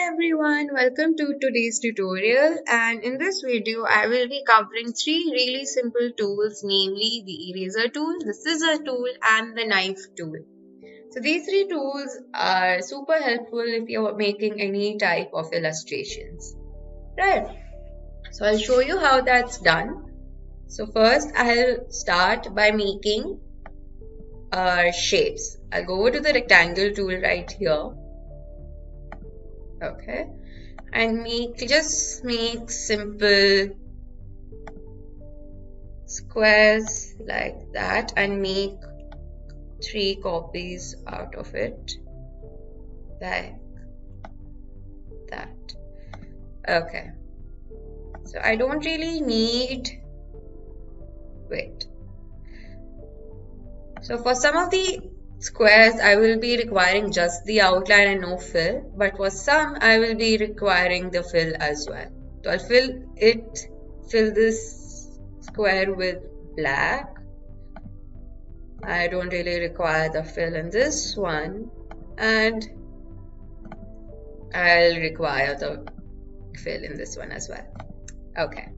everyone, welcome to today's tutorial, and in this video I will be covering three really simple tools, namely the eraser tool, the scissor tool and the knife tool. So these three tools are super helpful if you're making any type of illustrations. Right, so I'll show you how that's done. So first I'll start by making shapes. I'll go over to the rectangle tool right here. Okay, and just make simple squares like that and make three copies out of it like that. Okay, so I don't really need, so for some of the squares I will be requiring just the outline and no fill, but for some I will be requiring the fill as well. So I'll fill this square with black. I don't really require the fill in this one, and I'll require the fill in this one as well. Okay,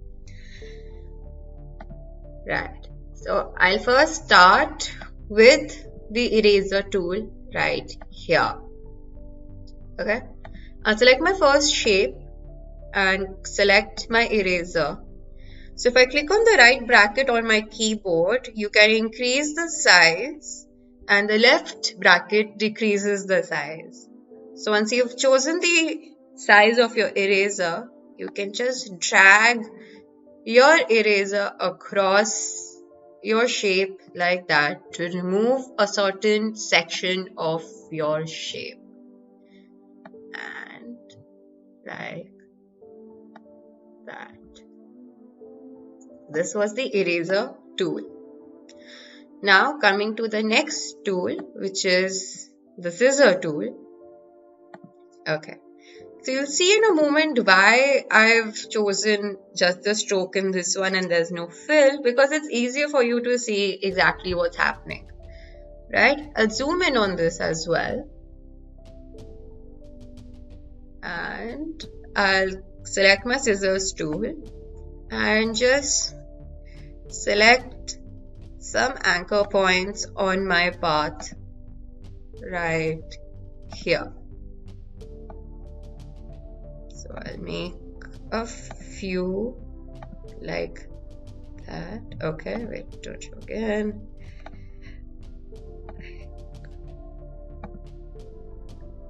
right, so I'll first start with the eraser tool right here. Okay, I'll select my first shape and select my eraser. So if I click on the right bracket on my keyboard, you can increase the size and the left bracket decreases the size. So once you've chosen the size of your eraser, you can just drag your eraser across your shape like that to remove a certain section of your shape, and like that. This was the eraser tool. Now coming to the next tool, which is the scissor tool. Okay, so you'll see in a moment why I've chosen just the stroke in this one and there's no fill, because it's easier for you to see exactly what's happening, right? I'll zoom in on this as well, and I'll select my scissors tool and just select some anchor points on my path right here. So I'll make a few like that. Okay, wait, don't show again.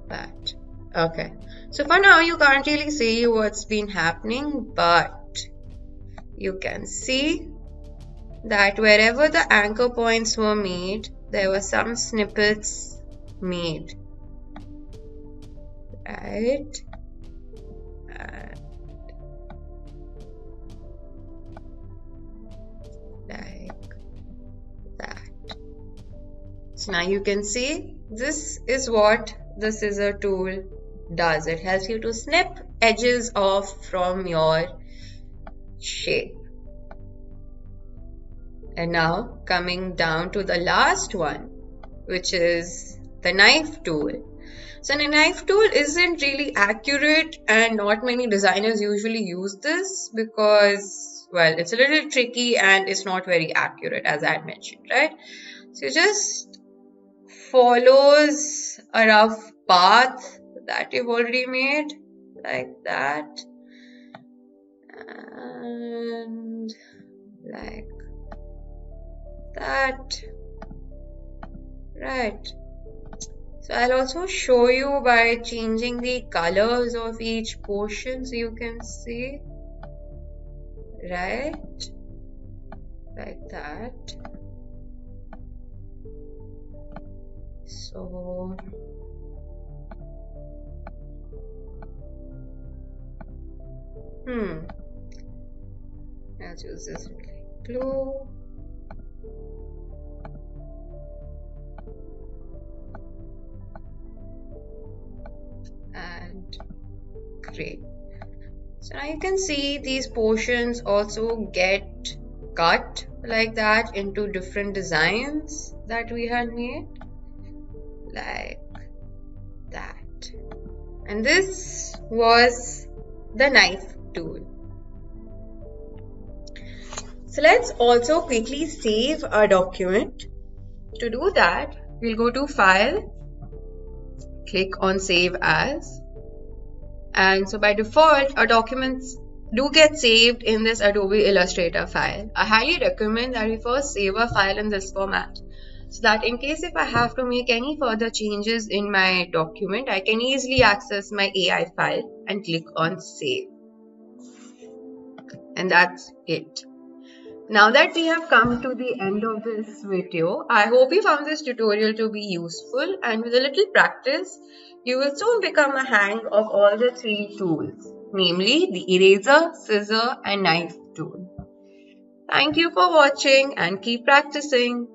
That. Okay, so for now you can't really see what's been happening, but you can see that wherever the anchor points were made, there were some snippets made, right? And like that. So now you can see this is what the scissor tool does. It helps you to snip edges off from your shape. And now coming down to the last one, which is the knife tool. So the knife tool isn't really accurate, and not many designers usually use this because, well, it's a little tricky and it's not very accurate, as I had mentioned, right? So it just follows a rough path that you've already made like that, and like that, right? So I'll also show you by changing the colors of each portion so you can see, right? Like that. So I'll choose this glue. And gray. So now you can see these portions also get cut like that into different designs that we had made, like that. And this was the knife tool. So let's also quickly save our document. To do that, we'll go to File, click on Save As. And so by default, our documents do get saved in this Adobe Illustrator file. I highly recommend that we first save a file in this format, so that in case if I have to make any further changes in my document, I can easily access my AI file and click on Save. And that's it. Now that we have come to the end of this video, I hope you found this tutorial to be useful, and with a little practice, you will soon become a hang of all the three tools, namely the eraser, scissor and knife tool. Thank you for watching and keep practicing.